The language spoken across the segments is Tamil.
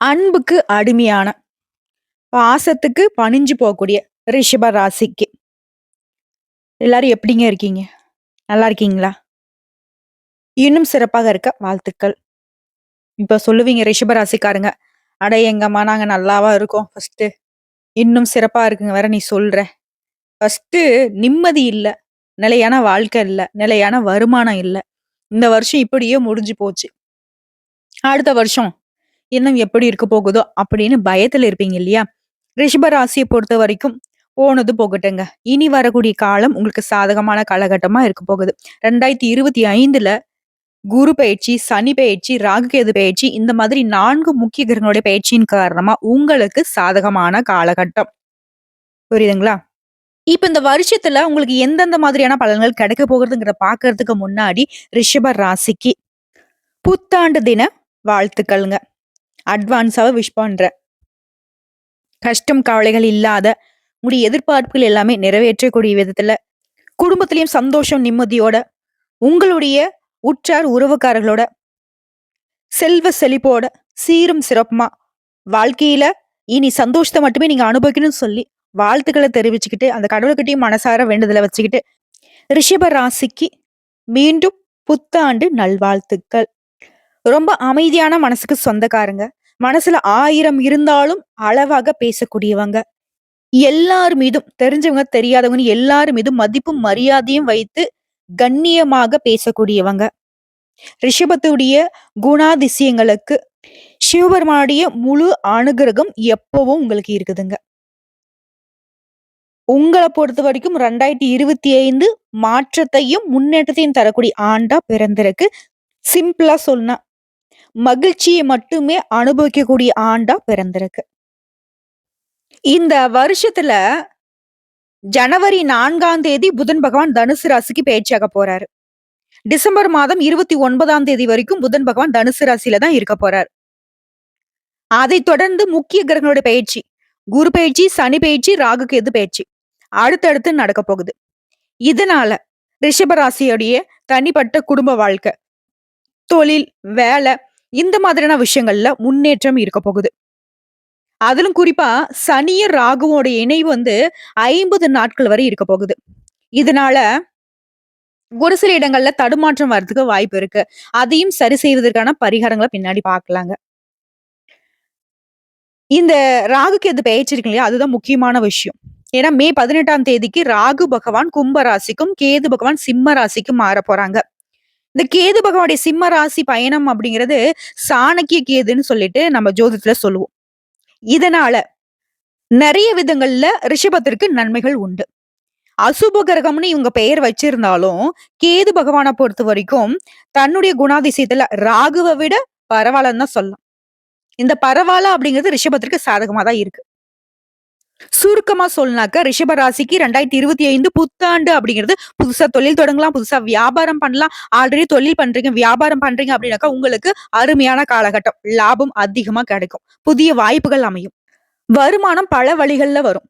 அன்புக்கு அடிமையான, பாசத்துக்கு பணிஞ்சு போகக்கூடிய ரிஷப ராசிக்கு எல்லாரும் எப்படிங்க இருக்கீங்க? நல்லா இருக்கீங்களா? இன்னும் சிறப்பாக இருக்க வாழ்த்துக்கள். இப்ப சொல்லுவீங்க ரிஷப ராசிக்காரங்க, "அட எங்கம்மா நாங்க நல்லாவா இருக்கோம் ஃபர்ஸ்ட்டு. இன்னும் சிறப்பா இருக்குங்க வேற நீ சொல்ற." ஃபர்ஸ்ட்டு நிம்மதி இல்ல. நிலையான வாழ்க்கை இல்ல. நிலையான வருமானம் இல்ல. இந்த வருஷம் இப்படியே முடிஞ்சு போச்சு. அடுத்த வருஷம் இன்னும் எப்படி இருக்க போகுதோ அப்படின்னு பயத்துல இருப்பீங்க இல்லையா? ரிஷப ராசிய பொறுத்தவரைக்கும் போனது போகட்டுங்க. இனி வரக்கூடிய காலம் உங்களுக்கு சாதகமான காலகட்டமா இருக்க போகுது. 2025ல குரு பெயர்ச்சி, சனி பெயர்ச்சி, ராகுகேது பெயர்ச்சி இந்த மாதிரி 4 முக்கிய கிரகங்களுடைய பெயர்ச்சியின் காரணமா உங்களுக்கு சாதகமான காலகட்டம். புரியுதுங்களா? இப்ப இந்த வருஷத்துல உங்களுக்கு எந்தெந்த மாதிரியான பலன்கள் கிடைக்க போகுதுங்கிறத பார்க்கறதுக்கு முன்னாடி ரிஷப ராசிக்கு புத்தாண்டு தின வாழ்த்துக்கள்ங்க. அட்வான்ஸாவே விஷ் பண்றேன். கஷ்டம், கவலைகள் இல்லாத உங்களுடைய எதிர்பார்ப்புகள் எல்லாமே நிறைவேற்றக்கூடிய விதத்துல, குடும்பத்திலயும் சந்தோஷம், நிம்மதியோட, உங்களுடைய உற்றார் உறவுக்காரர்களோட, செல்வ செழிப்போட, சீரும் சிறப்புமா வாழ்க்கையில இனி சந்தோஷத்த மட்டுமே நீங்க அனுபவிக்கணும்னு சொல்லி வாழ்த்துக்கள தெரிவிச்சுக்கிட்டு, அந்த கடவுள்கிட்டயும் மனசார வேண்டுதல வச்சுக்கிட்டு, ரிஷப ராசிக்கு மீண்டும் புத்தாண்டு நல்வாழ்த்துக்கள். ரொம்ப அமைதியான மனசுக்கு சொந்தக்காரங்க. மனசுல 1000 இருந்தாலும் அளவாக பேசக்கூடியவங்க. எல்லார் மீதும் தெரிஞ்சவங்க, தெரியாதவங்கன்னு எல்லார் மீதும் மதிப்பும், மரியாதையும் வைத்து கண்ணியமாக பேசக்கூடியவங்க. ரிஷபத்துடைய குணாதிசயங்களுக்கு சிவபெருமானுடைய முழு அனுகிரகம் எப்பவும் உங்களுக்கு இருக்குதுங்க. உங்கள பொறுத்தவரைக்கும் 2025 மாற்றத்தையும், முன்னேற்றத்தையும் தரக்கூடிய ஆண்டா பிறந்திருக்கு. சிம்பிளா சொன்னா, மகிழ்ச்சிய மட்டுமே அனுபவிக்கக்கூடிய ஆண்டா பிறந்திருக்கு. இந்த வருஷத்துல ஜனவரி 4ஆம் தேதி புதன் பகவான் தனுசு ராசிக்கு பெயர்ச்சியாக போறாரு. டிசம்பர் மாதம் 29ஆம் தேதி வரைக்கும் புதன் பகவான் தனுசு ராசியில தான் இருக்க போறார். அதைத் தொடர்ந்து முக்கிய கிரகங்களுடைய பெயர்ச்சி, குரு பெயர்ச்சி, சனி பெயர்ச்சி, ராகு கேது பெயர்ச்சி அடுத்தடுத்து நடக்க போகுது. இதனால ரிஷப ராசியுடைய தனிப்பட்ட குடும்ப வாழ்க்கை, தொழில், வேலை இந்த மாதிரியான விஷயங்கள்ல முன்னேற்றம் இருக்க போகுது. அதிலும் குறிப்பா சனியும் ராகுவோட இணைவு 50 நாட்கள் வரை இருக்க போகுது. இதனால ஒரு சில இடங்கள்ல தடுமாற்றம் வர்றதுக்கு வாய்ப்பு இருக்கு. அதையும் சரி செய்வதற்கான பரிகாரங்கள பின்னாடி பார்க்கலாங்க. இந்த ராகு கேது பெயர்ச்சி இருக்கு இல்லையா? அதுதான் முக்கியமான விஷயம். ஏன்னா மே 18ஆம் தேதிக்கு ராகு பகவான் கும்ப ராசிக்கும், கேது பகவான் சிம்ம ராசிக்கும் மாறப் போறாங்க. இந்த கேது பகவானுடைய சிம்ம ராசி பயணம் அப்படிங்கிறது சாணக்கிய கேதுன்னு சொல்லிட்டு நம்ம ஜோதிடத்துல சொல்லுவோம். இதனால நெறைய விதங்கள்ல ரிஷபத்திற்கு நன்மைகள் உண்டு. அசுப கிரகம்னு இவங்க பெயர் வச்சிருந்தாலும், கேது பகவான பொறுத்தவரைக்கும் தன்னுடைய குணாதிசயத்துல ராகுவ விட பரவாயில்லன்னு தான் சொல்லலாம். இந்த பரவால்ல அப்படிங்கிறது ரிஷபத்திற்கு சாதகமா தான் இருக்கு. சுருக்கமா சொல்லனாக்க ரிஷப ராசிக்கு 2025 புத்தாண்டு அப்படிங்கிறது புதுசா தொழில் தொடங்கலாம், புதுசா வியாபாரம் பண்ணலாம். ஆல்ரெடி தொழில் பண்றீங்க, வியாபாரம் பண்றீங்க அப்படின்னாக்கா உங்களுக்கு அருமையான காலகட்டம். லாபம் அதிகமா கிடைக்கும். புதிய வாய்ப்புகள் அமையும். வருமானம் பல வழிகள்ல வரும்.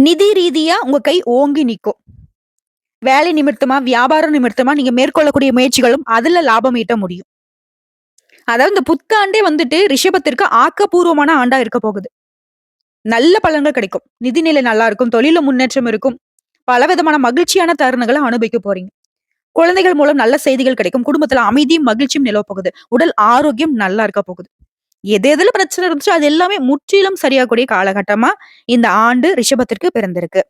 நிதி ரீதியா உங்க கை ஓங்கி நிக்கும். வேலை நிமித்தமா, வியாபாரம் நிமித்தமா நீங்க மேற்கொள்ளக்கூடிய முயற்சிகளும் அதுல லாபம் ஈட்ட முடியும். அதாவது இந்த புத்தாண்டே ரிஷபத்திற்கு ஆக்கப்பூர்வமான ஆண்டா இருக்க போகுது. நல்ல பலன்கள் கிடைக்கும். நிதிநிலை நல்லா இருக்கும். தொழில முன்னேற்றம் இருக்கும். பலவிதமான மகிழ்ச்சியான தருணங்கள அனுபவிக்க போறீங்க. குழந்தைகள் மூலம் நல்ல செய்திகள் கிடைக்கும். குடும்பத்துல அமைதியும், மகிழ்ச்சியும் நிலவ போகுது. உடல் ஆரோக்கியம் நல்லா இருக்க போகுது. எதுல பிரச்சனை இருந்துச்சோ அது எல்லாமே முற்றிலும் சரியாகக்கூடிய காலகட்டமா இந்த ஆண்டு ரிஷபத்திற்கு பிறந்திருக்கு.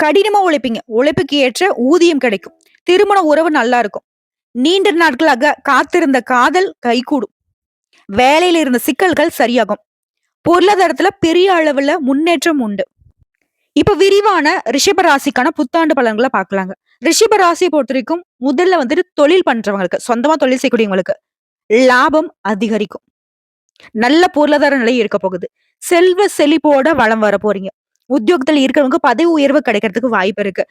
கடினமா உழைப்பீங்க. உழைப்புக்கு ஏற்ற ஊதியம் கிடைக்கும். திருமண உறவு நல்லா இருக்கும். நீண்ட நாட்களாக காத்திருந்த காதல் கைகூடும். வேலையில இருந்த சிக்கல்கள் சரியாகும். பொருளாதாரத்துல பெரிய அளவுல முன்னேற்றம் உண்டு. இப்ப விரிவான ரிஷப ராசிக்கான புத்தாண்டு பலன்களை பார்க்கலாங்க. ரிஷப ராசியை பொறுத்தவரைக்கும் முதல்ல தொழில் பண்றவங்களுக்கு, சொந்தமா தொழில் செய்யக்கூடியவங்களுக்கு லாபம் அதிகரிக்கும். நல்ல பொருளாதார நிலை இருக்க போகுது. செல்வ செழிப்போட வளம் வர போறீங்க. உத்தியோகத்துல இருக்கிறவங்க பதவி உயர்வு கிடைக்கிறதுக்கு வாய்ப்பு இருக்கு.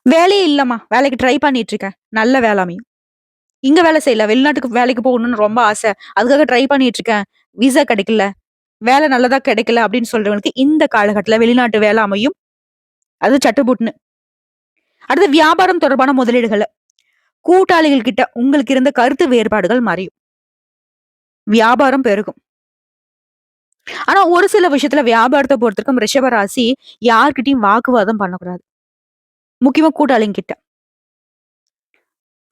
வேலையே இல்லம்மா, வேலைக்கு ட்ரை பண்ணிட்டு இருக்கேன். நல்ல வேலை அமையும். இங்க வேலை செய்யல, வெளிநாட்டுக்கு வேலைக்கு போகணும்னு ரொம்ப ஆசை. அதுக்காக ட்ரை பண்ணிட்டு இருக்கேன். விசா கிடைக்கல. வேலை நல்லதா கிடைக்கல அப்படின்னு சொல்றவங்களுக்கு இந்த காலகட்டத்துல வெளிநாட்டு வேலை அமையும். அது சட்டுப்புட்டுன்னு. அடுத்து வியாபாரம் தொடர்பான முதலீடுகள். கூட்டாளிகள் கிட்ட உங்களுக்கு இருந்த கருத்து வேறுபாடுகள் மறையும். வியாபாரம் பெருகும். ஆனா ஒரு சில விஷயத்துல வியாபாரத்த பொறுத்தவரைக்கும் ரிஷப ராசி யார்கிட்டயும் வாக்குவாதம் பண்ணக்கூடாது. முக்கியமா கூட்டாளிங்க கிட்ட.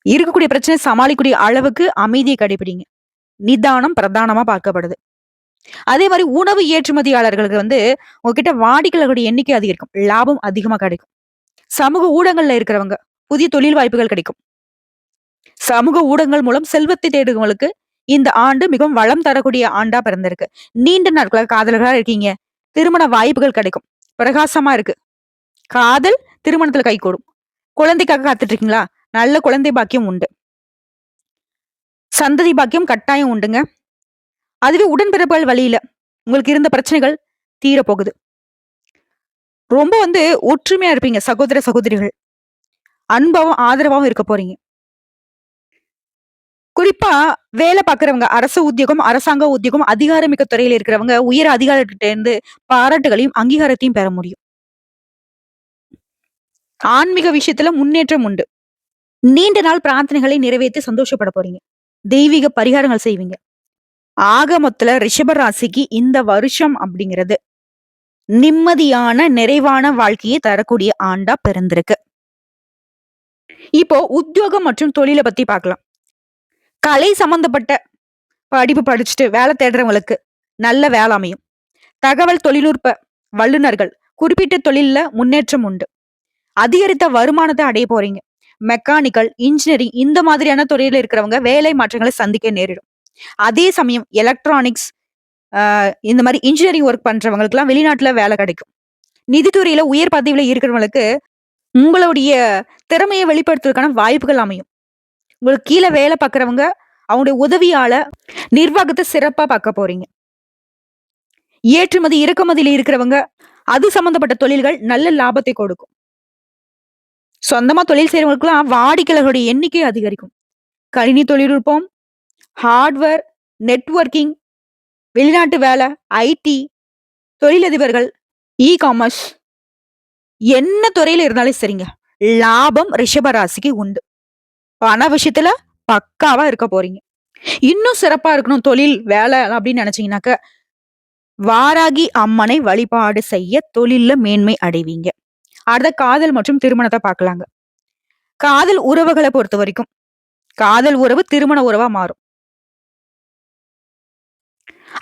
இருக்கக்கூடிய பிரச்சனை சமாளிக்கக்கூடிய அளவுக்கு அமைதிய கடைபிடிங்க. நிதானம் பிரதானமா பார்க்கப்படுது. அதே மாரி உணவு ஏற்றுமதியாளர்களுக்கு உங்ககிட்ட வாடிக்கையாளர்களுடைய எண்ணிக்கை அதிகரிக்கும். லாபம் அதிகமா கிடைக்கும். சமூக ஊடகங்கள்ல இருக்கிறவங்க, புதிய தொழில் வாய்ப்புகள் கிடைக்கும். சமூக ஊடகங்கள் மூலம் செல்வத்தை தேடுபவங்களுக்கு இந்த ஆண்டு மிகவும் வளம் தரக்கூடிய ஆண்டா பிறந்திருக்கு. நீண்ட நாட்களா காதலர்களா இருக்கீங்க. திருமண வாய்ப்புகள் கிடைக்கும். பிரகாசமா இருக்கு. காதல் திருமணத்துல கைகூடும். குழந்தைக்காக காத்துட்டு இருக்கீங்களா? நல்ல குழந்தை பாக்கியம் உண்டு. சந்ததி பாக்கியம் கட்டாயம் உண்டுங்க. அதுவே உடன்பிறப்புகள் வழியில உங்களுக்கு இருந்த பிரச்சனைகள் தீரப்போகுது. ரொம்ப ஒற்றுமையா இருப்பீங்க சகோதர, சகோதரிகள். அன்பாவும், ஆதரவாவும் இருக்க போறீங்க. குறிப்பா வேலை பார்க்கிறவங்க, அரசு உத்தியோகம், அரசாங்க உத்தியோகம், அதிகாரமிக்க துறையில இருக்கிறவங்க, உயர் அதிகாரிகிட்ட இருந்து பாராட்டுகளையும், அங்கீகாரத்தையும் பெற முடியும். ஆன்மீக விஷயத்துல முன்னேற்றம் உண்டு. நீண்ட நாள் பிரார்த்தனைகளை நிறைவேற்றி சந்தோஷப்பட போறீங்க. தெய்வீக பரிகாரங்கள் செய்வீங்க. ஆக மொத்தல ரிஷப ராசிக்கு இந்த வருஷம் அப்படிங்கிறது நிம்மதியான, நிறைவான வாழ்க்கையை தரக்கூடிய ஆண்டா பிறந்திருக்கு. இப்போ உத்தியோகம் மற்றும் தொழில பத்தி பார்க்கலாம். கலை சம்பந்தப்பட்ட படிப்பு படிச்சுட்டு வேலை தேடுறவங்களுக்கு நல்ல வேலை அமையும். தகவல் தொழில்நுட்ப வல்லுநர்கள் குறிப்பிட்ட தொழில்ல முன்னேற்றம் உண்டு. அதிகரித்த வருமானத்தை அடைய போறீங்க. மெக்கானிக்கல், இன்ஜினியரிங் இந்த மாதிரியான துறையில இருக்கிறவங்க வேலை மாற்றங்களை சந்திக்க நேரிடும். அதே சமயம் எலக்ட்ரானிக்ஸ் இந்த மாதிரி இன்ஜினியரிங் ஒர்க் பண்றவங்களுக்கு எல்லாம் வெளிநாட்டுல வேலை கிடைக்கும். நிதித்துறையில உயர் பதவியில இருக்கிறவங்களுக்கு உங்களுடைய திறமையை வெளிப்படுத்துவதற்கான வாய்ப்புகள் அமையும். உங்களுக்கு கீழே வேலை பார்க்கறவங்க அவங்களுடைய உதவியால நிர்வாகத்தை சிறப்பா பார்க்க போறீங்க. ஏற்றுமதி இறக்குமதியில இருக்கிறவங்க அது சம்பந்தப்பட்ட தொழில்கள் நல்ல லாபத்தை கொடுக்கும். சொந்தமா தொழில் செய்யறவங்களுக்குலாம் வாடிக்கையாளர்களுடைய எண்ணிக்கை அதிகரிக்கும். கணினி தொழில்நுட்பம், ஹார்ட்வேர், நெட்வொர்க்கிங், வெளிநாட்டு வேலை, ஐடி, தொழிலதிபர்கள், காமர்ஸ் என்ன துறையில இருந்தாலும் சரிங்க. லாபம் ரிஷப ராசிக்கு உண்டு. பண விஷயத்துல பக்காவா இருக்க போறீங்க. இன்னும் சிறப்பா இருக்கணும் தொழில், வேலை அப்படின்னு நினைச்சீங்கன்னாக்க, வாராகி அம்மனை வழிபாடு செய்ய தொழில்ல மேன்மை அடைவீங்க. அடுத்த காதல் மற்றும் திருமணத்தை பார்க்கலாங்க. காதல் உறவுகளை பொறுத்த வரைக்கும் காதல் உறவு திருமண உறவா மாறும்.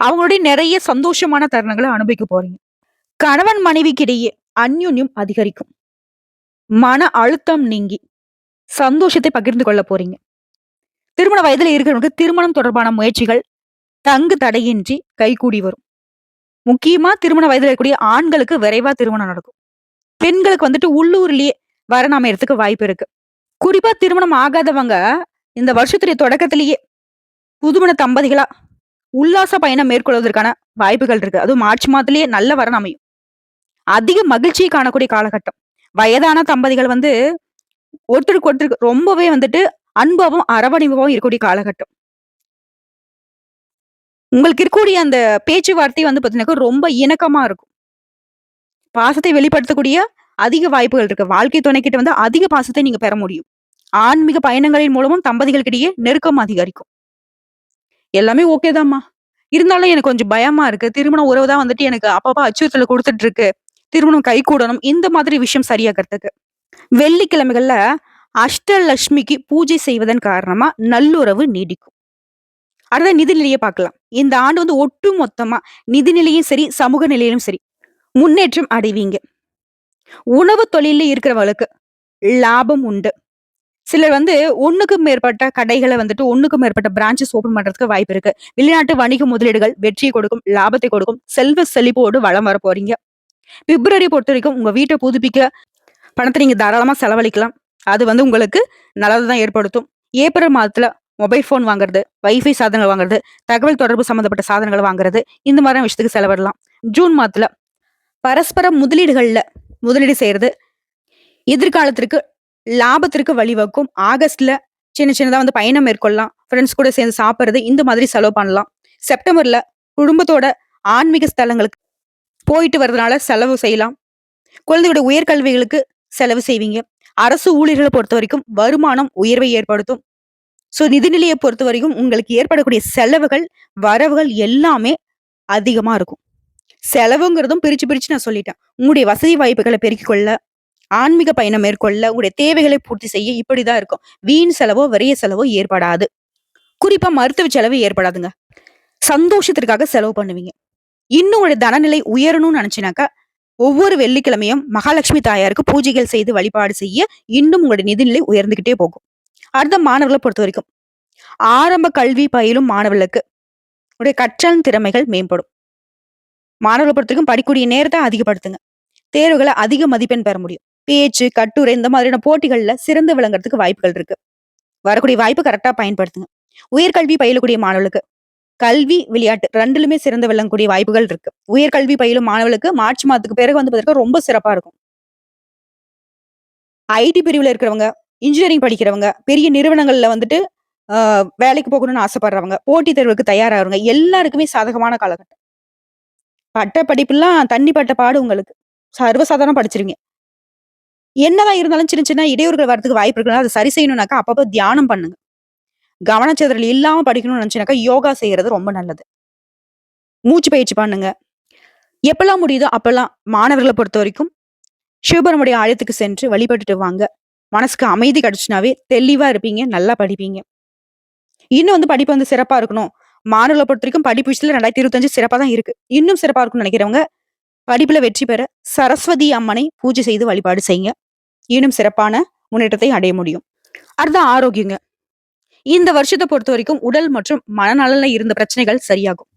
அவங்களுடைய நிறைய சந்தோஷமான தருணங்களை அனுபவிக்க போறீங்க. கணவன் மனைவிக்கிடையே அந்யுன்யம் அதிகரிக்கும். மன அழுத்தம் நீங்கி சந்தோஷத்தை பகிர்ந்து கொள்ள போறீங்க. திருமண வயதுல இருக்கிறவங்களுக்கு திருமணம் தொடர்பான முயற்சிகள் தங்கு தடையின்றி கைகூடி வரும். முக்கியமா திருமண வயதுல இருக்கக்கூடிய ஆண்களுக்கு விரைவா திருமணம் நடக்கும். பெண்களுக்கு உள்ளூர்லயே வரண அமையறதுக்கு வாய்ப்பு இருக்கு. குறிப்பா திருமணம் ஆகாதவங்க இந்த வருஷத்துடைய தொடக்கத்திலேயே புதுமண தம்பதிகளா உல்லாச பயணம் மேற்கொள்வதற்கான வாய்ப்புகள் இருக்கு. அதுவும் மார்ச் மாதத்திலேயே நல்ல வரன் அமையும். அதிக மகிழ்ச்சியை காணக்கூடிய காலகட்டம். வயதான தம்பதிகள் ஒருத்தருக்கு ஒருத்தருக்கு ரொம்பவே அன்பாவும் அரவணைப்பாவும் இருக்கக்கூடிய காலகட்டம். உங்களுக்கு இருக்கக்கூடிய அந்த பேச்சுவார்த்தை பாத்தீங்கன்னா ரொம்ப இணக்கமா இருக்கும். பாசத்தை வெளிப்படுத்தக்கூடிய அதிக வாய்ப்புகள் இருக்கு. வாழ்க்கை துணைக்கிட்ட அதிக பாசத்தை நீங்க பெற முடியும். ஆன்மீக பயணங்களின் மூலமும் தம்பதிகளுக்கிடையே நெருக்கம் அதிகரிக்கும். எல்லாமே ஓகே தான்மா. இருந்தாலும் எனக்கு கொஞ்சம் பயமா இருக்கு. திருமண உறவு தான் எனக்கு அப்பப்ப அச்சுறுத்தல குடுத்துட்டு இருக்கு. திருமணம் கைகூடணும். இந்த மாதிரி விஷயம் சரியாகறதுக்கு. வெள்ளிக்கிழமைகள்ல அஷ்டலட்சுமிக்கு பூஜை செய்வதன் காரணமா நல்லுறவு நீடிக்கும். அடுத்த நிதிநிலையை பார்க்கலாம். இந்த ஆண்டு ஒட்டு மொத்தமா நிதிநிலையும் சரி, சமூக நிலையிலும் சரி முன்னேற்றம் அடைவீங்க. உணவு தொழில இருக்கிறவங்களுக்கு லாபம் உண்டு. சிலர் ஒண்ணுக்கும் மேற்பட்ட கடைகளை ஒண்ணுக்கும் மேற்பட்ட பிரான்ச்சஸ் ஓபன் பண்றதுக்கு வாய்ப்பு இருக்கு. வெளிநாட்டு வணிக முதலீடுகள் வெற்றியை கொடுக்கும், லாபத்தை கொடுக்கும், செல்வ செழிப்போடு வளம் வர போறீங்க. பிப்ரவரி பொறுத்த வரைக்கும் உங்க வீட்டை புதுப்பிக்க பணத்தை நீங்க தாராளமா செலவழிக்கலாம். அது உங்களுக்கு நல்லதுதான் ஏற்படுத்தும். ஏப்ரல் மாதத்துல மொபைல் போன் வாங்குறது, வைஃபை சாதனங்கள் வாங்குறது, தகவல் தொடர்பு சம்பந்தப்பட்ட சாதனங்கள் வாங்குறது, இந்த மாதிரியான விஷயத்துக்கு செலவிடலாம். ஜூன் மாதத்துல பரஸ்பர முதலீடுகள்ல முதலீடு செய்யறது எதிர்காலத்திற்கு லாபத்திற்கு வழிவகுக்கும். ஆகஸ்ட்ல சின்ன சின்னதா பயணம் மேற்கொள்ளலாம். ஃப்ரெண்ட்ஸ் கூட சேர்ந்து சாப்பிடுறது, இந்த மாதிரி செலவு பண்ணலாம். செப்டம்பர்ல குடும்பத்தோட ஆன்மீக ஸ்தலங்களுக்கு போயிட்டு வர்றதுனால செலவு செய்யலாம். குழந்தையோட உயர்கல்விகளுக்கு செலவு செய்வீங்க. அரசு ஊழியர்களை பொறுத்த வரைக்கும் வருமானம் உயர்வை ஏற்படுத்தும். நிதிநிலையை பொறுத்த வரைக்கும் உங்களுக்கு ஏற்படக்கூடிய செலவுகள், வரவுகள் எல்லாமே அதிகமா இருக்கும். செலவுங்கிறதும் பிரிச்சு பிரிச்சு நான் சொல்லிட்டேன். உங்களுடைய வசதி வாய்ப்புகள பெருக்கிக் கொள்ள, ஆன்மீக பயணம் மேற்கொள்ள, உங்களுடைய தேவைகளை பூர்த்தி செய்ய இப்படிதான் இருக்கும். வீண் செலவோ, விரைய செலவோ ஏற்படாது. குறிப்பா மருத்துவ செலவு ஏற்படாதுங்க. சந்தோஷத்திற்காக செலவு பண்ணுவீங்க. இன்னும் உங்களுடைய தனநிலை உயரணும்னு நினைச்சீனாக்கா, ஒவ்வொரு வெள்ளிக்கிழமையும் மகாலட்சுமி தாயாருக்கு பூஜைகள் செய்து வழிபாடு செய்ய, இன்னும் உங்களுடைய நிதிநிலை உயர்ந்துகிட்டே போகும். அடுத்த மாணவர்கள பொறுத்தவரைக்கும், ஆரம்ப கல்வி பயிலும் மாணவர்களுக்கு உடைய கற்றல் திறமைகள் மேம்படும். மாணவர்கள பொறுத்தவரைக்கும் படிக்கக்கூடிய நேரத்த அதிகப்படுத்துங்க. தேர்வுகள அதிக மதிப்பெண் பெற முடியும். பேச்சு, கட்டுரை இந்த மாதிரியான போட்டிகள்ல சிறந்து விளங்குறதுக்கு வாய்ப்புகள் இருக்கு. வரக்கூடிய வாய்ப்பு கரெக்ட்டா பயன்படுத்துங்க. உயர்கல்வி பயிலக்கூடிய மாணவர்களுக்கு கல்வி, விளையாட்டு 2லயுமே சிறந்து விளங்கக்கூடிய வாய்ப்புகள் இருக்கு. உயர்கல்வி பயிலும் மாணவர்களுக்கு மார்ச் மாதத்துக்கு பிறகு வந்து பாத்தீங்கன்னா ரொம்ப சிறப்பா இருக்கும். ஐடி பிரிவுல இருக்கிறவங்க, இன்ஜினியரிங் படிக்கிறவங்க, பெரிய நிறுவனங்கள்ல வந்துட்டு அ வேலைக்கு போகணும்னு ஆசைப்படுறவங்க, போட்டித் தேர்வுக்கு தயாராகறவங்க எல்லாருக்குமே சாதகமான காலகட்டம். பட்ட படிப்புலாம் தண்ணி பட்ட பாடு உங்களுக்கு. சர்வசாதாரணமா படிச்சிருவீங்க. என்னதான் இருந்தாலும் சின்ன சின்ன இடையூறுகள் வரதுக்கு வாய்ப்பு இருக்குன்னா, அத சரி செய்யணும்னாக்கா அப்பப்போ தியானம் பண்ணுங்க. கவனச்சிதறல் இல்லாம படிக்கணும்னு நினைச்சீனாக்கா, யோகா செய்யறது ரொம்ப நல்லது. மூச்சு பயிற்சி பண்ணுங்க. எப்பல்லாம் முடியுதோ அப்பல்லாம் மாணவர்கள பொறுத்தவரைக்கும், சிவபெருமானுடைய ஆலயத்துக்கு சென்று வழிபட்டுட்டு வாங்க. மனசுக்கு அமைதி கிடைச்சுச்சுனாவே தெளிவா இருப்பீங்க. நல்லா படிப்பீங்க. இன்னும் வந்து படிப்பு வந்து சிறப்பா இருக்கணும். மாணவர்கள பொறுத்தவரைக்கும் படிப்பு விஷயத்துல 2025 சிறப்பா தான் இருக்கு. இன்னும் சிறப்பா இருக்கும்னு நினைக்கிறவங்க, படிப்புல வெற்றி பெற சரஸ்வதி அம்மனை பூஜை செய்து வழிபாடு செய்யுங்க. இன்னும் சிறப்பான முன்னேற்றத்தை அடைய முடியும். அடுத்து ஆரோக்கியங்க. இந்த வருஷத்த பொறுத்தவரைக்கும் உடல் மற்றும் மனநலன்ல இருந்த பிரச்சனைகள் சரியாகும்.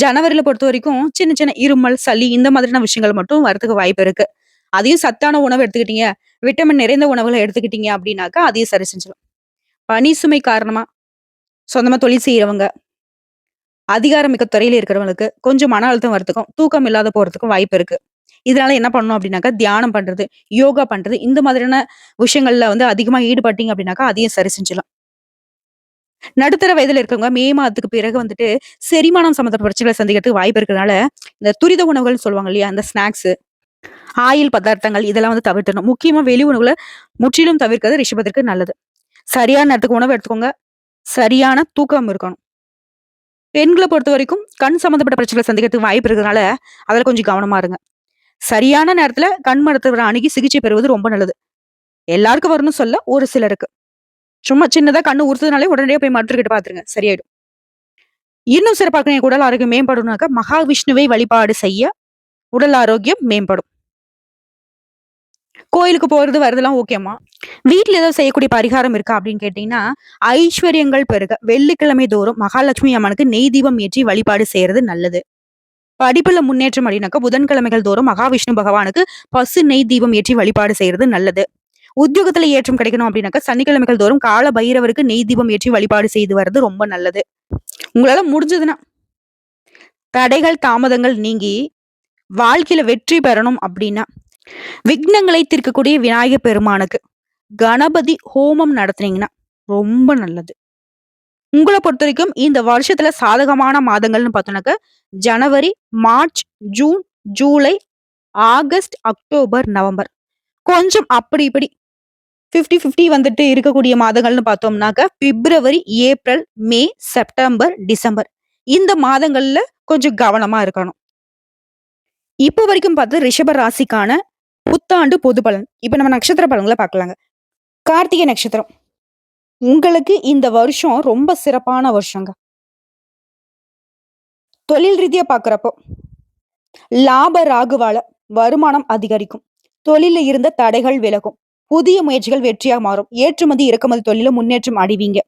ஜனவரில பொறுத்தவரைக்கும் சின்ன சின்ன இருமல், சளி இந்த மாதிரியான விஷயங்கள் மட்டும் வரதுக்கு வாய்ப்பு இருக்கு. அதையும் சத்தான உணவு எடுத்துக்கிட்டீங்க, விட்டமின் நிறைந்த உணவுகள எடுத்துக்கிட்டீங்க அப்படின்னாக்கா, அதையும் சரி செஞ்சிரும். பணி சுமை காரணமா சொந்தமா தொழில் செய்றவங்க, அதிகாரமிக்க துறையில இருக்கிறவங்களுக்கு கொஞ்சம் மன அழுத்தம் வரதுக்கும், தூக்கம் இல்லாத போறதுக்கும் வாய்ப்பு இருக்கு. இதனால என்ன பண்ணணும் அப்படின்னாக்கா, தியானம் பண்றது, யோகா பண்றது இந்த மாதிரியான விஷயங்கள்ல வந்து அதிகமா ஈடுபட்டீங்க அப்படின்னாக்கா, அதையும் சரி செஞ்சிடலாம். நடுத்தர வயதுல இருக்கவங்க மே மாதத்துக்கு பிறகு வந்துட்டு செரிமானம் சம்மந்தப்பட்ட பிரச்சனைகளை சந்திக்கிறதுக்கு வாய்ப்பு இருக்கிறதுனால, இந்த துரித உணவுகள்னு சொல்லுவாங்க இல்லையா? அந்த ஸ்நாக்ஸ், ஆயில் பதார்த்தங்கள் இதெல்லாம் வந்து தவிர்த்தணும். முக்கியமா வெளி உணவுகள முற்றிலும் தவிர்க்கிறது ரிஷபத்திற்கு நல்லது. சரியான நேரத்துக்கு உணவு எடுத்துக்கோங்க. சரியான தூக்கம் இருக்கணும். பெண்கள பொறுத்தவரைக்கும் கண் சம்மந்தப்பட்ட பிரச்சனைகளை சந்திக்கிறதுக்கு வாய்ப்பு இருக்கிறதுனால, அதுல கொஞ்சம் கவனமா இருங்க. சரியான நேரத்துல கண் மருத்துவர அணுகி சிகிச்சை பெறுவது ரொம்ப நல்லது. எல்லாருக்கும் வரும்னு சொல்ல, ஒரு சிலருக்கு. சும்மா சின்னதா கண்ணு உறுத்துதுனாலே உடனடியா போய் மருத்துவர்கிட்ட பாத்துருங்க. சரியாயிடும். இன்னும் சிறப்பாக என் உடல் ஆரோக்கியம் மேம்படணும்னாக்கா, மகாவிஷ்ணுவை வழிபாடு செய்ய உடல் ஆரோக்கியம் மேம்படும். கோயிலுக்கு போறது வரதெல்லாம் ஓகேம்மா. வீட்ல ஏதாவது செய்யக்கூடிய பரிகாரம் இருக்கா அப்படின்னு கேட்டீங்கன்னா, ஐஸ்வர்யங்கள் பெருக வெள்ளிக்கிழமை தோறும் மகாலட்சுமி அம்மனுக்கு நெய் தீபம் ஏற்றி வழிபாடு செய்யறது நல்லது. படிப்புல முன்னேற்றம் அப்படின்னாக்கா, புதன்கிழமைகள் தோறும் மகாவிஷ்ணு பகவானுக்கு பசு நெய் தீபம் ஏற்றி வழிபாடு செய்யறது நல்லது. உத்தியோகத்துல ஏற்றம் கிடைக்கணும் அப்படின்னாக்கா, சனிக்கிழமைகள் தோறும் கால பைரவருக்கு நெய் தீபம் ஏற்றி வழிபாடு செய்து வர்றது ரொம்ப நல்லது. உங்களால முடிஞ்சதுன்னா தடைகள், தாமதங்கள் நீங்கி வாழ்க்கையில வெற்றி பெறணும் அப்படின்னா, விக்னங்களை தீர்க்கக்கூடிய விநாயகர் பெருமானுக்கு கணபதி ஹோமம் நடத்துனீங்கன்னா ரொம்ப நல்லது. உங்கள பொறுத்தவரைக்கும் இந்த வருஷத்துல சாதகமான மாதங்கள்னு பார்த்தோம்னாக்க, ஜனவரி, மார்ச், ஜூன், ஜூலை, ஆகஸ்ட், அக்டோபர், நவம்பர். கொஞ்சம் அப்படி இப்படி 50, 50 வந்துட்டு இருக்கக்கூடிய மாதங்கள்னு பார்த்தோம்னாக்க, பிப்ரவரி, ஏப்ரல், மே, செப்டம்பர், டிசம்பர். இந்த மாதங்கள்ல கொஞ்சம் கவனமா இருக்கணும். இப்போ வரைக்கும் பார்த்து ரிஷப ராசிக்கான புத்தாண்டு பொது பலன். இப்ப நம்ம நட்சத்திர பலன்கள பார்க்கலாங்க. கார்த்திகை நட்சத்திரம். உங்களுக்கு இந்த வருஷம் ரொம்ப சிறப்பான வருஷங்க. தொழில் ரீதியா பார்க்கிறப்போ, லாப ராகுவால வருமானம் அதிகரிக்கும். தொழில்ல இருந்த தடைகள் விலகும். புதிய முயற்சிகள் வெற்றியா மாறும். ஏற்றுமதி, இறக்குமதி தொழில முன்னேற்றம் அடைவீங்க.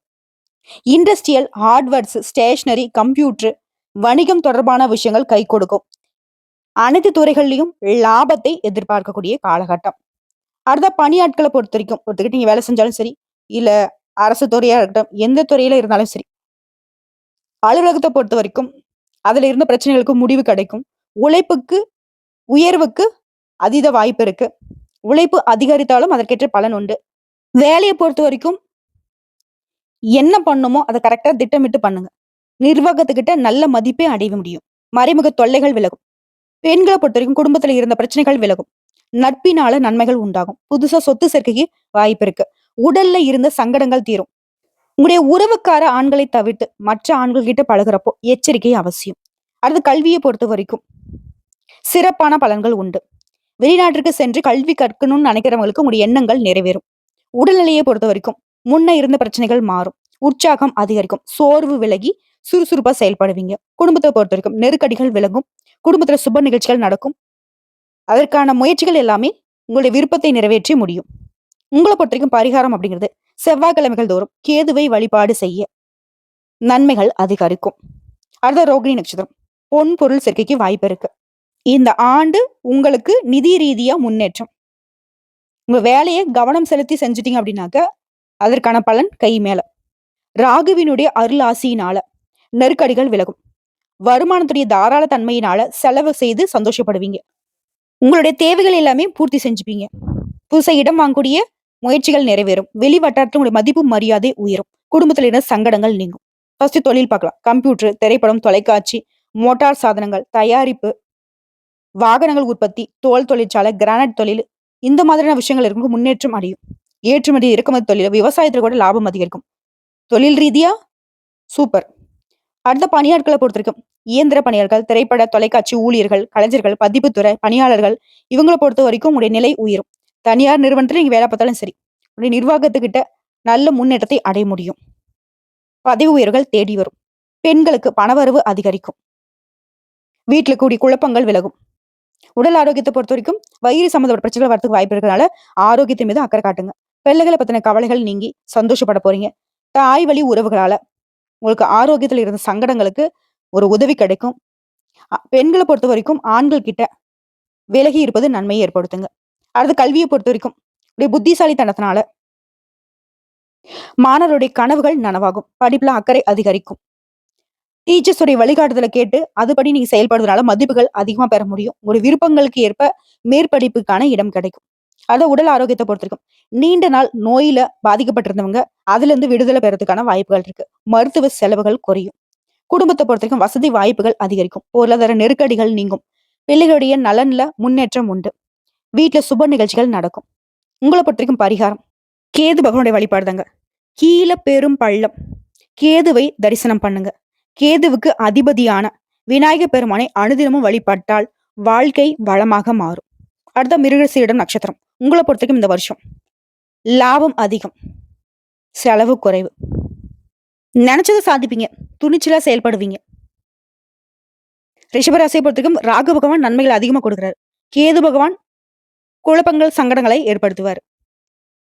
இண்டஸ்ட்ரியல், ஹார்ட்வேர்ஸ், ஸ்டேஷனரி, கம்ப்யூட்டர், வணிகம் தொடர்பான விஷயங்கள் கை கொடுக்கும். அனைத்து துறைகள்லயும் லாபத்தை எதிர்பார்க்கக்கூடிய காலகட்டம். அடுத்த பணியாட்கள பொறுத்தவரைக்கும், ஒருத்தர்கிட்ட நீங்க வேலை செஞ்சாலும் சரி, இல்ல அரசு துறையா இருக்கட்டும், எந்த துறையில இருந்தாலும் சரி, அலுவலகத்த பொறுத்தவரைக்கும், அதுல இருந்த பிரச்சனைகளுக்கு முடிவு கிடைக்கும். உழைப்புக்கு, உயர்வுக்கு அதீத வாய்ப்பு இருக்கு. உழைப்பு அதிகரித்தாலும் அதற்கேற்ற பலன் உண்டு. வேலைய பொறுத்தவரைக்கும் என்ன பண்ணுமோ அத கரெக்ட்டா திட்டமிட்டு பண்ணுங்க. நிர்வாகத்துக்கிட்ட நல்ல மதிப்பை அடைய முடியும். மறைமுக தொல்லைகள் விலகும். பெண்கள பொறுத்தவரைக்கும் குடும்பத்துல இருந்த பிரச்சனைகள் விலகும். நட்பினால நன்மைகள் உண்டாகும். புதுசா சொத்து சேர்க்கைக்கு வாய்ப்பு இருக்கு. உடல்ல இருந்த சங்கடங்கள் தீரும். உங்களுடைய உறவுக்கார ஆண்களை தவிர்த்து மற்ற ஆண்கள் கிட்ட பழகுறப்போ எச்சரிக்கை அவசியம். அடுத்து கல்வியை பொறுத்த வரைக்கும் சிறப்பான பலன்கள் உண்டு. வெளிநாட்டிற்கு சென்று கல்வி கற்கணும்னு நினைக்கிறவங்களுக்கு உங்களுடைய எண்ணங்கள் நிறைவேறும். உடல்நிலையை பொறுத்த வரைக்கும் முன்ன இருந்த பிரச்சனைகள் மாறும். உற்சாகம் அதிகரிக்கும். சோர்வு விலகி சுறுசுறுப்பா செயல்படுவீங்க. குடும்பத்தை பொறுத்த வரைக்கும் நெருக்கடிகள் விலகும். குடும்பத்துல சுப நிகழ்ச்சிகள் நடக்கும். அதற்கான முயற்சிகள் எல்லாமே உங்களுடைய விருப்பத்தை நிறைவேற்றி முடியும். உங்களை பொறுத்த வரைக்கும் பரிகாரம் அப்படிங்கிறது செவ்வாய்க்கிழமைகள் தோறும் கேதுவை வழிபாடு செய்ய நன்மைகள் அதிகரிக்கும். அடுத்த ரோகிணி நட்சத்திரம். பொன் பொருள் சேர்க்கைக்கு வாய்ப்பு இருக்கு. இந்த ஆண்டு உங்களுக்கு நிதி ரீதியா முன்னேற்றம். உங்க வேலையை கவனம் செலுத்தி செஞ்சுட்டீங்க அப்படின்னாக்க அதற்கான பலன் கை மேல. ராகுவினுடைய அருள் ஆசியினால நெருக்கடிகள் விலகும். வருமானத்துடைய தாராள தன்மையினால செலவு செய்து சந்தோஷப்படுவீங்க. உங்களுடைய தேவைகள் எல்லாமே பூர்த்தி செஞ்சுப்பீங்க. புதுசா இடம் வாங்கக்கூடிய முயற்சிகள் நிறைவேறும். வெளி வட்டாரத்தில் உங்களுடைய மதிப்பு மரியாதை உயரும். குடும்பத்தில் இருந்த சங்கடங்கள் நீங்கும். ஃபர்ஸ்ட் தொழில் பார்க்கலாம். கம்ப்யூட்டர், திரைப்படம், தொலைக்காட்சி, மோட்டார் சாதனங்கள், தயாரிப்பு, வாகனங்கள் உற்பத்தி, தோல் தொழிற்சாலை, கிரானைட் தொழில், இந்த மாதிரியான விஷயங்கள் இருக்கும் முன்னேற்றம் அடையும். ஏற்றுமதி இறக்குமதி தொழில், விவசாயத்துல கூட லாபம் அதிகரிக்கும். தொழில் ரீதியா சூப்பர். அடுத்த பணியாட்களை பொறுத்த வரைக்கும் இயந்திர பணியாளர்கள், திரைப்பட தொலைக்காட்சி ஊழியர்கள், கலைஞர்கள், பதிப்புத்துறை பணியாளர்கள், இவங்களை பொறுத்த வரைக்கும் உங்களுடைய நிலை உயரும். தனியார் நிறுவனத்துல நீங்க வேலை பார்த்தாலும் சரி, உங்களுடைய நிர்வாகத்துக்கிட்ட நல்ல முன்னேற்றத்தை அடைய முடியும். பதவி உயர்வுகள் தேடி வரும். பெண்களுக்கு பணவரவு அதிகரிக்கும். வீட்டுல கூடிய குழப்பங்கள் விலகும். உடல் ஆரோக்கியத்தை பொறுத்த வரைக்கும் வயிறு சம்மந்தப்பட்ட பிரச்சனைகள் வரதுக்கு வாய்ப்பு இருக்கிறதுனால ஆரோக்கியத்தின் மீது அக்கறை காட்டுங்க. பிள்ளைகளை பத்தின கவலைகள் நீங்கி சந்தோஷப்பட போறீங்க. தாய் வழி உறவுகளால உங்களுக்கு ஆரோக்கியத்துல இருந்த சங்கடங்களுக்கு ஒரு உதவி கிடைக்கும். பெண்களை பொறுத்த வரைக்கும் ஆண்கள் கிட்ட விலகி இருப்பது நன்மையை ஏற்படுத்துங்க. அடுத்து கல்வியை பொறுத்த வரைக்கும் புத்திசாலித்தனத்தினால மாணவருடைய கனவுகள் நனவாகும். படிப்புல அக்கறை அதிகரிக்கும். டீச்சர்ஸ் உடைய வழிகாட்டுதலை கேட்டு அதுபடி நீங்க செயல்படுறதுனால மதிப்புகள் அதிகமா பெற முடியும். ஒரு விருப்பங்களுக்கு ஏற்ப மேற்படிப்புக்கான இடம் கிடைக்கும். அத உடல் ஆரோக்கியத்தை பொறுத்திருக்கும். நீண்ட நாள் நோயில பாதிக்கப்பட்டிருந்தவங்க அதுல இருந்து விடுதலை பெறதுக்கான வாய்ப்புகள் இருக்கு. மருத்துவ செலவுகள் குறையும். குடும்பத்தை பொறுத்திருக்கும் வசதி வாய்ப்புகள் அதிகரிக்கும். பொருளாதார நெருக்கடிகள் நீங்கும். பிள்ளைகளுடைய நலன்ல முன்னேற்றம் உண்டு. வீட்டுல சுப நிகழ்ச்சிகள் நடக்கும். உங்களை பொறுத்திருக்கும் பரிகாரம் கேது பகவானுடைய வழிபாடுதாங்க. கீழே பெரும் பள்ளம் கேதுவை தரிசனம் பண்ணுங்க. கேதுவுக்கு அதிபதியான விநாயக பெருமானை அனுதினமும் வழிபட்டால் வாழ்க்கை வளமாக மாறும். அடுத்த மிருகசீரிடம் நட்சத்திரம். உங்களை பொறுத்தவரைக்கும் இந்த வருஷம் லாபம் அதிகம், செலவு குறைவு. நினைச்சதை சாதிப்பீங்க. துணிச்சலா செயல்படுவீங்க. ரிஷபராசியை பொறுத்தவரைக்கும் ராகு பகவான் நன்மைகள் அதிகமா கொடுக்கிறார். கேது பகவான் குழப்பங்கள் சங்கடங்களை ஏற்படுத்துவார்.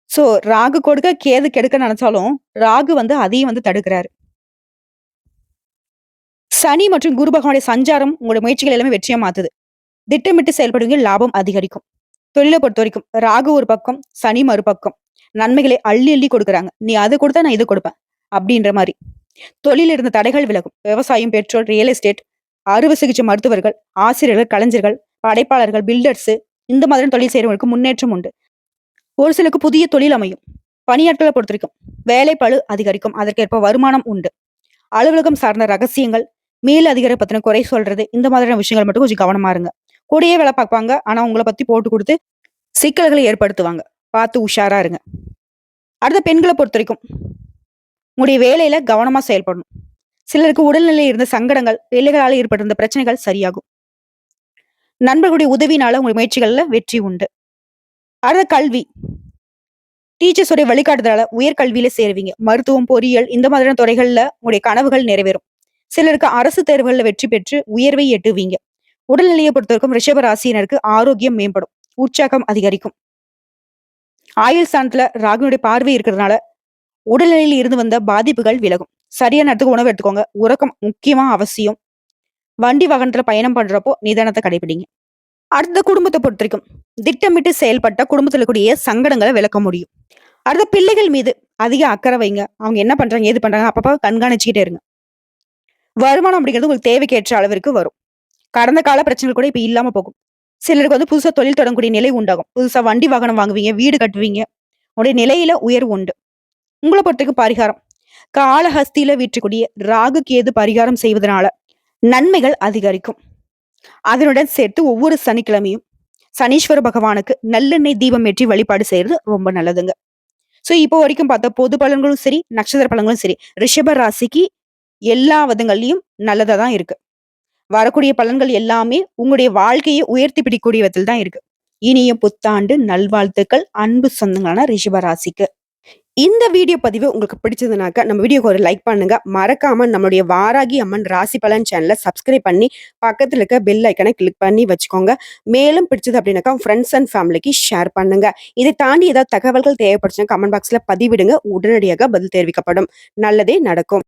சோ ராகு கொடுக்க கேது கெடுக்க நினைச்சாலும் ராகு அதையும் தடுக்கிறாரு. சனி மற்றும் குரு பகவானுடைய சஞ்சாரம் உங்களுடைய முயற்சிகள் எல்லாமே வெற்றியா மாத்துது. திட்டமிட்டு செயல்படுவீங்க. லாபம் அதிகரிக்கும். தொழிலை பொறுத்த வரைக்கும் ராகு ஒரு பக்கம், சனி மறுபக்கம். நன்மைகளை அள்ளி அள்ளி கொடுக்குறாங்க. நீ அது கொடுத்தா நான் இது கொடுப்பேன் அப்படின்ற மாதிரி. தொழில் இருந்த தடைகள் விலகும். விவசாயம், பெட்ரோல், ரியல் எஸ்டேட், அறுவை சிகிச்சை மருத்துவர்கள், ஆசிரியர்கள், கலைஞர்கள், படைப்பாளர்கள், பில்டர்ஸ், இந்த மாதிரி தொழில் செய்யறவங்களுக்கு முன்னேற்றம் உண்டு. ஒரு சிலருக்கு புதிய தொழில் அமையும். பணியாட்களை பொறுத்த வரைக்கும் வேலை பளு அதிகரிக்கும். அதற்கேற்ப வருமானம் உண்டு. அலுவலகம் சார்ந்த ரகசியங்கள், மேல் அதிகாரி பத்தின குறை சொல்றது, இந்த மாதிரியான விஷயங்கள் மட்டும் கொஞ்சம் கவனமா இருங்க. கூடயே வேலை பார்ப்பாங்க. ஆனா உங்களை பத்தி போட்டு கொடுத்து சிக்கல்களை ஏற்படுத்துவாங்க. பார்த்து உஷாரா இருங்க. அடுத்த பெண்களை பொறுத்த வரைக்கும் உங்களுடைய வேலையில கவனமா செயல்படணும். சிலருக்கு உடல்நிலையில் இருந்த சங்கடங்கள், பிள்ளைகளால் ஏற்பட்டிருந்த பிரச்சனைகள் சரியாகும். நண்பர்களுடைய உதவினால உங்களுடைய முயற்சிகள்ல வெற்றி உண்டு. அடுத்த கல்வி. டீச்சர்ஸ் உடைய வழிகாட்டுதலால உயர்கல்வியில சேருவீங்க. மருத்துவம், பொறியியல், இந்த மாதிரியான துறைகள்ல உங்களுடைய கனவுகள் நிறைவேறும். சிலருக்கு அரசு தேர்வுகள்ல வெற்றி பெற்று உயர்வை எட்டுவீங்க. உடல்நிலையை பொறுத்தவரைக்கும் ரிஷப ராசியினருக்கு ஆரோக்கியம் மேம்படும். உற்சாகம் அதிகரிக்கும். ஆயுள் ஸ்தானத்துல ராகுனுடைய பார்வை இருக்கிறதுனால உடல்நிலையில் இருந்து வந்த பாதிப்புகள் விலகும். சரியான நேரத்துக்கு உணவு எடுத்துக்கோங்க. உறக்கம் முக்கியமா அவசியம். வண்டி வாகனத்துல பயணம் பண்றப்போ நிதானத்தை கடைபிடிங்க. அடுத்த குடும்பத்தை பொறுத்த வரைக்கும் திட்டமிட்டு செயல்பட்ட குடும்பத்துல கூடிய சங்கடங்களை விளக்க முடியும். அடுத்த பிள்ளைகள் மீது அதிக அக்கறை வைங்க. அவங்க என்ன பண்றாங்க, ஏது பண்றாங்க அப்பப்ப கண்காணிச்சுக்கிட்டே இருங்க. வருமானம் அப்படிங்கிறது உங்களுக்கு தேவைக்கேற்ற அளவிற்கு வரும். கடந்த கால பிரச்சனைகள் கூட இப்ப இல்லாம போகும். சிலருக்கு புதுசா தொழில் தொடங்கக்கூடிய நிலை உண்டாகும். புதுசா வண்டி வாகனம் வாங்குவீங்க, வீடு கட்டுவீங்க. உடைய நிலையில உயர்வு உண்டு. உங்களை பொறுத்தவரைக்கும் பரிகாரம் காலஹஸ்தியில வீற்றக்கூடிய ராகு கேது பரிகாரம் செய்வதனால நன்மைகள் அதிகரிக்கும். அதனுடன் சேர்த்து ஒவ்வொரு சனிக்கிழமையும் சனீஸ்வர பகவானுக்கு நல்லெண்ணெய் தீபம் ஏற்றி வழிபாடு செய்யறது ரொம்ப நல்லதுங்க. சோ இப்போ வரைக்கும் பார்த்த பொது பலன்களும் சரி, நட்சத்திர பலன்களும் சரி, ரிஷப ராசிக்கு எல்லா விதங்கள்லயும் நல்லதா தான் இருக்கு. வரக்கூடிய பலன்கள் எல்லாமே உங்களுடைய வாழ்க்கையை உயர்த்தி பிடிக்கக்கூடிய விதத்தில் தான் இருக்கு. இனிய புத்தாண்டு நல்வாழ்த்துக்கள் அன்பு சொந்தங்களான ரிஷபராசிக்கு. இந்த வீடியோ பதிவு உங்களுக்கு பிடிச்சதுனாக்க நம்ம வீடியோக்கு ஒரு லைக் பண்ணுங்க. மறக்காம நம்மளுடைய வாராகி அம்மன் ராசி பலன் சேனலை சப்ஸ்கிரைப் பண்ணி பக்கத்துல இருக்க பெல் ஐக்கனை கிளிக் பண்ணி வச்சுக்கோங்க. மேலும் பிடிச்சது அப்படின்னாக்கா ஃப்ரெண்ட்ஸ் அண்ட் ஃபேமிலிக்கு ஷேர் பண்ணுங்க. இதை தாண்டி ஏதாவது தகவல்கள் தேவைப்படுச்சுன்னா கமெண்ட் பாக்ஸ்ல பதிவிடுங்க. உடனடியாக பதில் தெரிவிக்கப்படும். நல்லதே நடக்கும்.